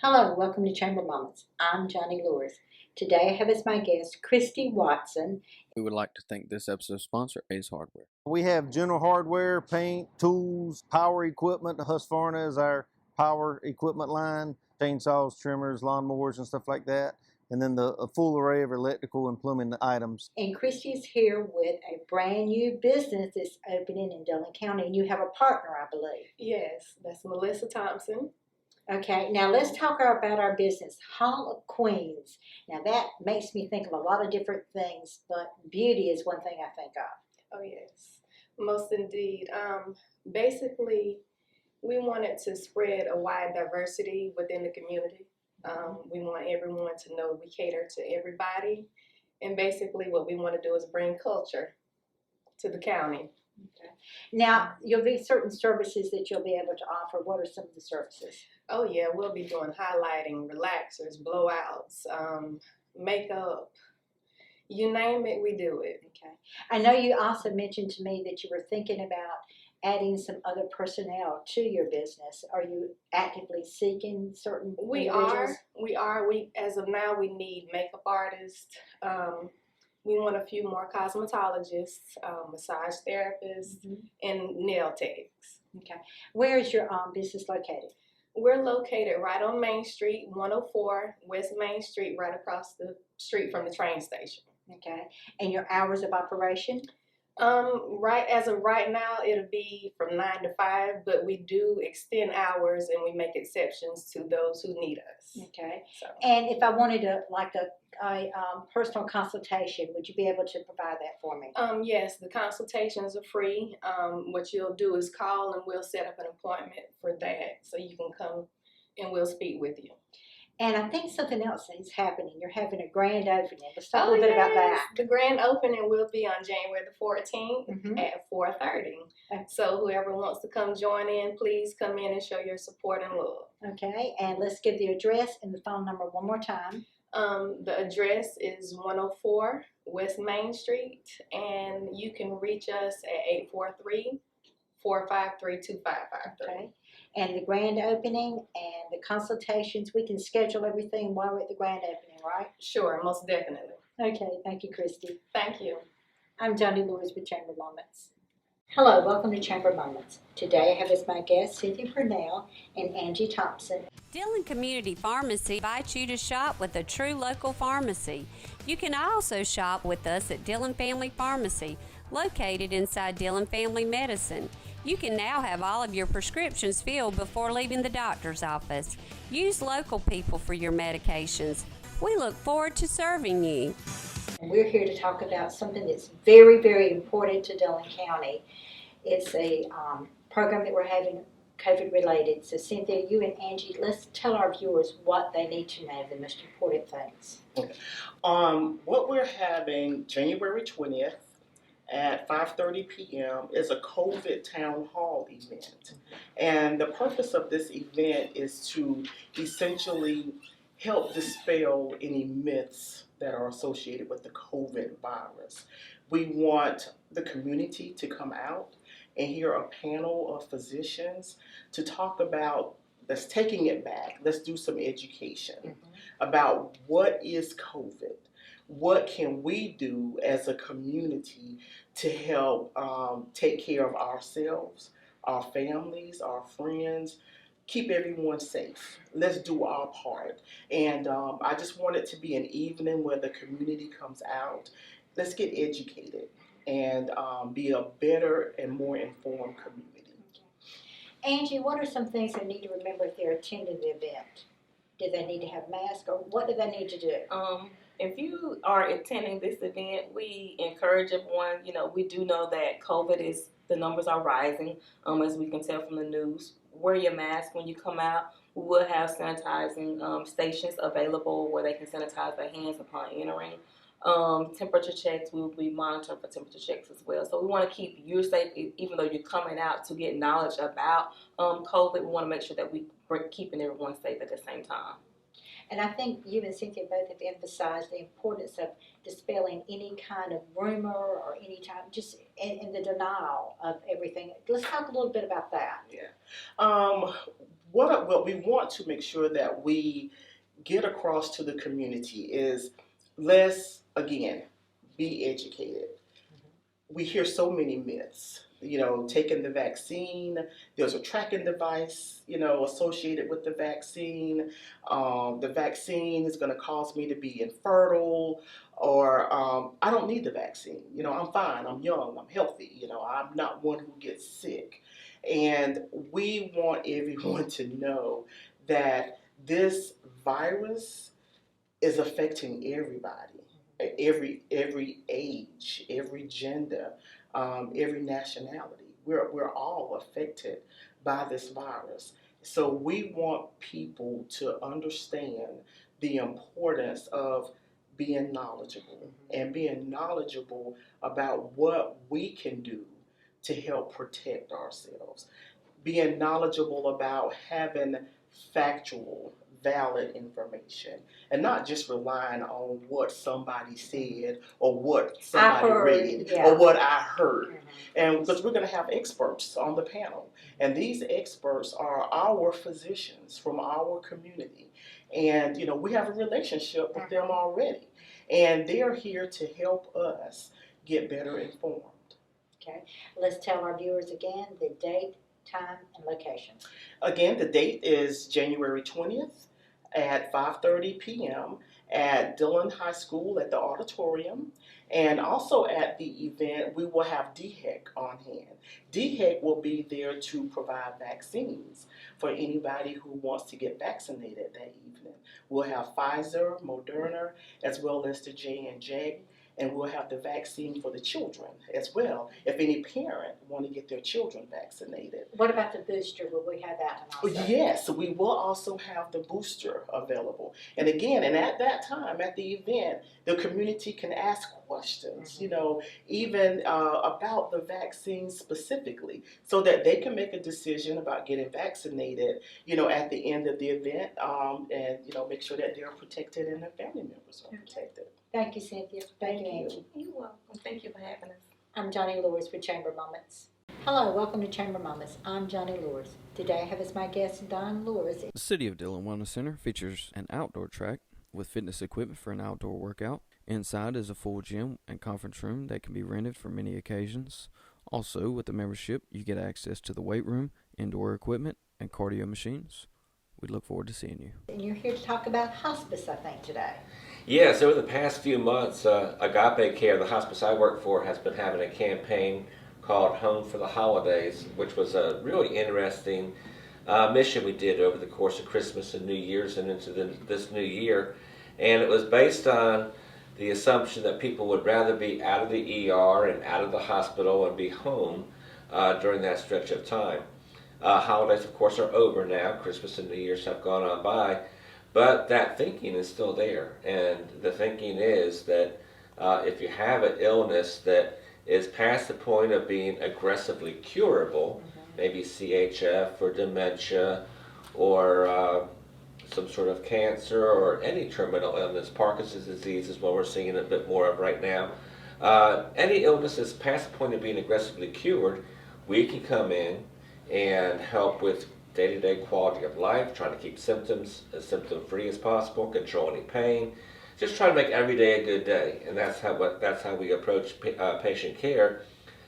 Hello, welcome to Chamber Moments. I'm Johnny Lewis. Today I have as my guest Christy Watson. We would like to thank this episode's sponsor, Ace Hardware. We have general hardware, paint, tools, power equipment. Husqvarna is our power equipment line, chainsaws, trimmers, lawnmowers, and stuff like that. And then a full array of electrical and plumbing items. And Christy's here with a brand new business that's opening in Dillon County, and you have a partner, I believe. Yes, that's Melissa Thompson. Okay, now let's talk about our business, Hall of Queens. Now that makes me think of a lot of different things, but beauty is one thing I think of. Oh yes, most indeed. Basically, we wanted to spread a wide diversity within the community. We want everyone to know we cater to everybody, and basically what we want to do is bring culture to the county. Okay. Now, you'll be certain services that you'll be able to offer. What are some of the services? Oh yeah, we'll be doing highlighting, relaxers, blowouts, makeup, you name it, we do it. Okay. I know you also mentioned to me that you were thinking about adding some other personnel to your business. Are you actively seeking certain individuals? We are. As of now, we need makeup artists. We want a few more cosmetologists, massage therapists, and nail techs. Okay. Where is your business located? We're located right on Main Street, 104 West Main Street, right across the street from the train station. Okay. And your hours of operation? Right as of right now, it'll be from 9 to 5, but we do extend hours and we make exceptions to those who need us. Okay. So. And if I wanted a personal consultation, would you be able to provide that for me? Yes, the consultations are free. What you'll do is call and we'll set up an appointment for that, so you can come and we'll speak with you. And I think something else is happening. You're having a grand opening. Let's talk a little bit about that. The grand opening will be on January the 14th at 4:30. Okay. So whoever wants to come join in, please come in and show your support and love. Okay, and let's give the address and the phone number one more time. The address is 104 West Main Street, and you can reach us at 843-453-2553. Okay. And the grand opening and the consultations, we can schedule everything while we're at the grand opening, right? Sure, most definitely. Okay, thank you, Christy. Thank you. I'm Johnny Lewis with Chamber Moments. Hello, welcome to Chamber Moments. Today I have as my guests Cynthia Purnell and Angie Thompson. Dillon Community Pharmacy invites you to shop with a true local pharmacy. You can also shop with us at Dillon Family Pharmacy, located inside Dillon Family Medicine. You can now have all of your prescriptions filled before leaving the doctor's office. Use local people for your medications. We look forward to serving you. And we're here to talk about something that's very, very important to Dillon County. It's a program that we're having COVID related. So Cynthia, you and Angie, let's tell our viewers what they need to know, the most important things. Okay. What we're having January 20th at 5:30 p.m. is a COVID town hall event. And the purpose of this event is to essentially help dispel any myths that are associated with the COVID virus. We want the community to come out and hear a panel of physicians to talk about, let's taking it back, let's do some education about what is COVID. What can we do as a community to help take care of ourselves, our families, our friends, keep everyone safe? Let's do our part. And I just want it to be an evening where the community comes out. Let's get educated and be a better and more informed community. Angie, what are some things they need to remember if they're attending the event? Do they need to have masks, or what do they need to do? If you are attending this event, we encourage everyone, we do know that the numbers are rising, as we can tell from the news. Wear your mask when you come out. We will have sanitizing stations available where they can sanitize their hands upon entering. Temperature checks, we will be monitoring for temperature checks as well. So we want to keep you safe, even though you're coming out to get knowledge about COVID. We want to make sure that we're keeping everyone safe at the same time. And I think you and Cynthia both have emphasized the importance of dispelling any kind of rumor or any time, just in the denial of everything. Let's talk a little bit about that. Yeah. what we want to make sure that we get across to the community is, let's again be educated. We hear so many myths. Taking the vaccine, there's a tracking device, associated with the vaccine. The vaccine is going to cause me to be infertile, or I don't need the vaccine. I'm fine, I'm young, I'm healthy, I'm not one who gets sick. And we want everyone to know that this virus is affecting everybody, every age, every gender, every nationality. We're all affected by this virus. So we want people to understand the importance of being knowledgeable and being knowledgeable about what we can do to help protect ourselves. Being knowledgeable about having factual, valid information and not just relying on what somebody said or what somebody read or what I heard. And because we're going to have experts on the panel, and these experts are our physicians from our community. And, we have a relationship with them already. And they're here to help us get better informed. Okay, let's tell our viewers again the date, time, and location. Again, the date is January 20th at 5:30 p.m. at Dillon High School at the auditorium. And also at the event, we will have DHEC on hand. DHEC will be there to provide vaccines for anybody who wants to get vaccinated that evening. We'll have Pfizer, Moderna, as well as the J&J. And we'll have the vaccine for the children as well, if any parent want to get their children vaccinated. What about the booster? Will we have that one also? Yes, we will also have the booster available. And again, and at that time, at the event, the community can ask questions, even about the vaccine specifically, so that they can make a decision about getting vaccinated, at the end of the event, and, make sure that they're protected and their family members are protected. Thank you, Cynthia. Thank you, Angie. You're welcome. Thank you for having us. I'm Johnny Lewis with Chamber Moments. Hello, welcome to Chamber Moments. I'm Johnny Lewis. Today I have as my guest Don Lewis. The City of Dillon Wellness Center features an outdoor track with fitness equipment for an outdoor workout. Inside is a full gym and conference room that can be rented for many occasions. Also, with the membership, you get access to the weight room, indoor equipment, and cardio machines. We look forward to seeing you. And you're here to talk about hospice, I think, today. Yes, over the past few months, Agape Care, the hospice I work for, has been having a campaign called Home for the Holidays, which was a really interesting mission we did over the course of Christmas and New Year's and into this new year. And it was based on the assumption that people would rather be out of the ER and out of the hospital and be home during that stretch of time. Holidays, of course, are over now. Christmas and New Year's have gone on by. But that thinking is still there, and the thinking is that if you have an illness that is past the point of being aggressively curable, maybe CHF or dementia or some sort of cancer or any terminal illness, Parkinson's disease is what we're seeing a bit more of right now. Any illness that's past the point of being aggressively cured, we can come in and help with day-to-day quality of life, trying to keep symptoms as symptom-free as possible, control any pain, just try to make every day a good day. And that's how we approach patient care.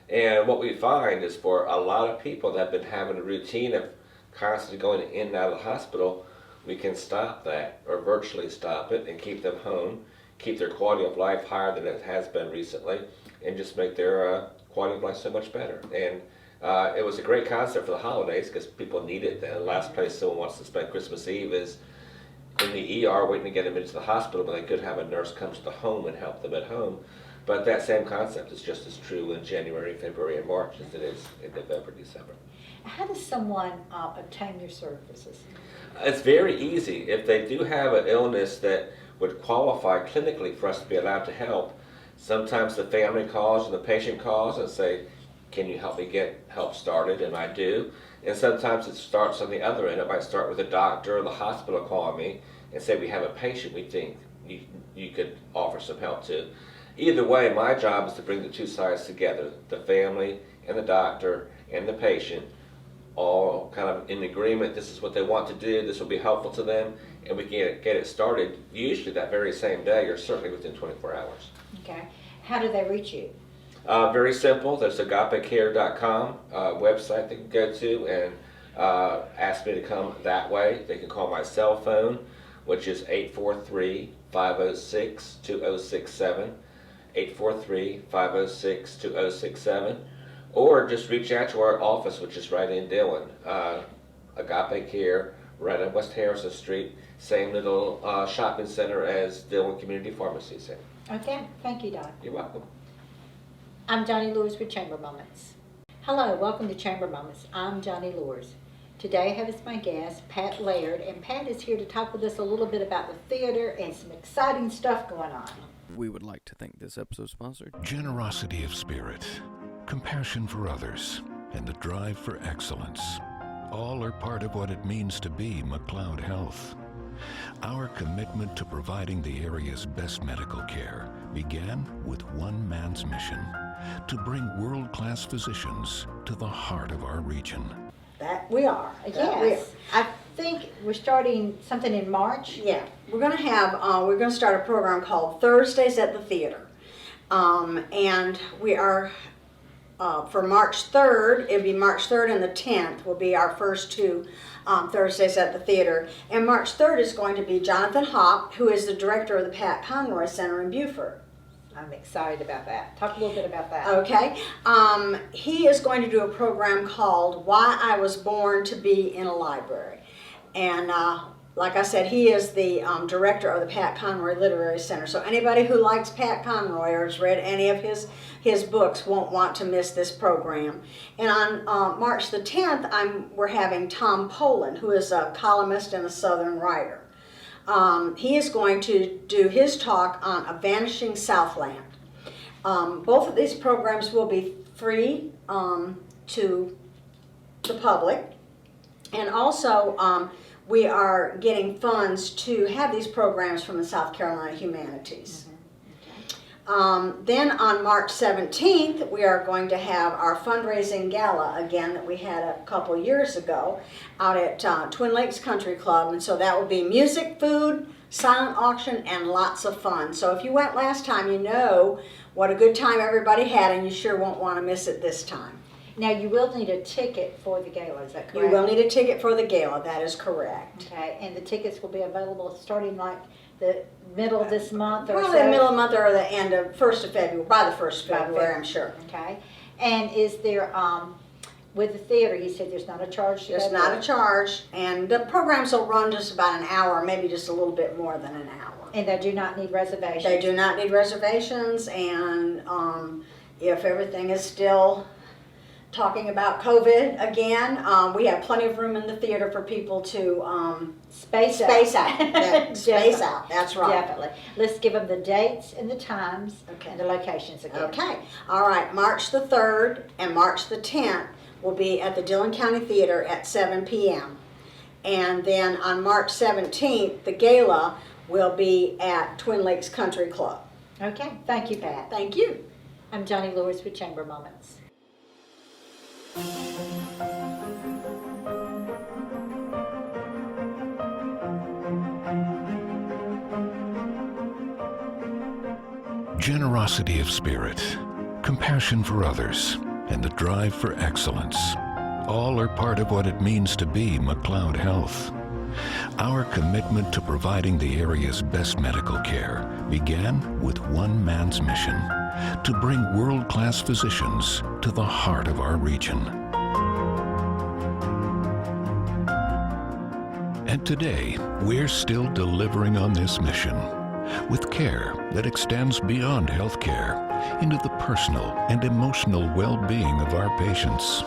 And what we find is for a lot of people that have been having a routine of constantly going in and out of the hospital, we can stop that or virtually stop it and keep them home, keep their quality of life higher than it has been recently, and just make their quality of life so much better. And it was a great concept for the holidays because people need it. The last place someone wants to spend Christmas Eve is in the ER waiting to get them into the hospital, but they could have a nurse come to the home and help them at home. But that same concept is just as true in January, February, and March as it is in November, December. How does someone obtain your services? It's very easy. If they do have an illness that would qualify clinically for us to be allowed to help, sometimes the family calls and the patient calls and say, can you help me get help started? And I do. And sometimes it starts on the other end. It might start with a doctor or the hospital calling me and say, we have a patient we think you could offer some help to. Either way, my job is to bring the two sides together, the family and the doctor and the patient, all kind of in agreement, this is what they want to do, this will be helpful to them, and we can get it started usually that very same day or certainly within 24 hours. Okay. How do they reach you? Very simple. There's agapecare.com website they can go to and ask me to come that way. They can call my cell phone, which is 843-506-2067, 843-506-2067, or just reach out to our office, which is right in Dillon. Agape Care, right on West Harrison Street, same little shopping center as Dillon Community Pharmacy Center. Okay. Thank you, Don. You're welcome. I'm Johnny Lewis with Chamber Moments. Hello, welcome to Chamber Moments. I'm Johnny Lewis. Today I have as my guest Pat Laird, and Pat is here to talk with us a little bit about the theater and some exciting stuff going on. We would like to thank this episode sponsor. Generosity of spirit, compassion for others, and the drive for excellence. All are part of what it means to be McLeod Health. Our commitment to providing the area's best medical care began with one man's mission: to bring world-class physicians to the heart of our region. That we are. Yes. I think we're starting something in March. Yeah, we're going to start a program called Thursdays at the Theater. And we are, for March 3rd, it'll be March 3rd and the 10th will be our first two Thursdays at the Theater. And March 3rd is going to be Jonathan Hopp, who is the director of the Pat Conroy Center in Beaufort. I'm excited about that. Talk a little bit about that. Okay. He is going to do a program called Why I Was Born to Be in a Library. And like I said, he is the director of the Pat Conroy Literary Center. So anybody who likes Pat Conroy or has read any of his books won't want to miss this program. And on March the 10th, we're having Tom Poland, who is a columnist and a Southern writer. He is going to do his talk on A Vanishing Southland. Both of these programs will be free to the public. And also, we are getting funds to have these programs from the South Carolina Humanities. Then on March 17th, we are going to have our fundraising gala again that we had a couple years ago out at Twin Lakes Country Club. And so that will be music, food, silent auction, and lots of fun. So if you went last time, you know what a good time everybody had, and you sure won't want to miss it this time. Now, you will need a ticket for the gala, is that correct? You will need a ticket for the gala, that is correct. Okay, and the tickets will be available starting like the middle of this month or Probably so? the middle of the month or the end of 1st of February, by the 1st of February, I'm sure. Okay, and is there, with the theater, you said there's not a charge to There's go not there? a charge, and the programs will run just about an hour, maybe just a little bit more than an hour. And they do not need reservations? They do not need reservations, and if everything is still talking about COVID again, we have plenty of room in the theater for people to Space out. space out. Space out, that's right. Definitely. Let's give them the dates and the times Okay. and the locations again. Okay, all right, March the 3rd and March the 10th will be at the Dillon County Theater at 7 p.m. And then on March 17th, the gala will be at Twin Lakes Country Club. Okay, thank you, Pat. Thank you. I'm Johnny Lewis with Chamber Moments. Generosity of spirit, compassion for others, and the drive for excellence. All are part of what it means to be McLeod Health. Our commitment to providing the area's best medical care began with one man's mission: to bring world-class physicians to the heart of our region. And today, we're still delivering on this mission with care that extends beyond healthcare into the personal and emotional well-being of our patients.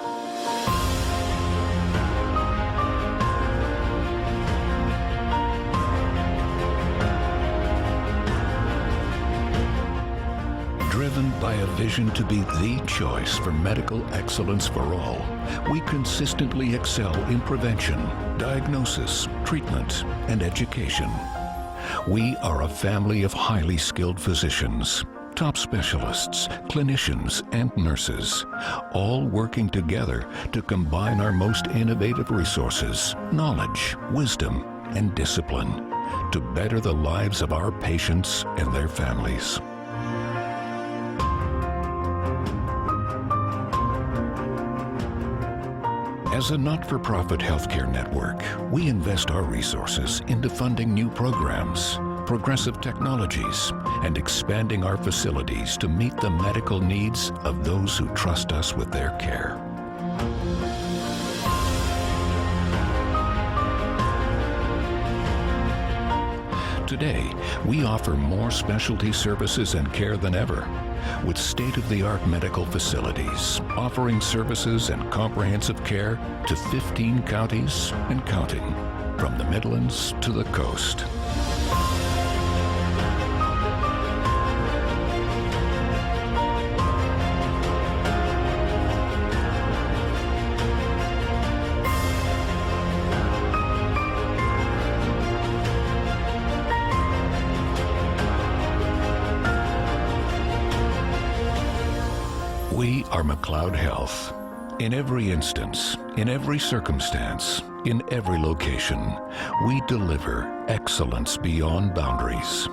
Driven by a vision to be the choice for medical excellence for all, we consistently excel in prevention, diagnosis, treatment, and education. We are a family of highly skilled physicians, top specialists, clinicians, and nurses, all working together to combine our most innovative resources, knowledge, wisdom, and discipline to better the lives of our patients and their families. As a not-for-profit healthcare network, we invest our resources into funding new programs, progressive technologies, and expanding our facilities to meet the medical needs of those who trust us with their care. Today, we offer more specialty services and care than ever, with state-of-the-art medical facilities offering services and comprehensive care to 15 counties and counting, from the Midlands to the coast. We are McLeod Health. In every instance, in every circumstance, in every location, we deliver excellence beyond boundaries.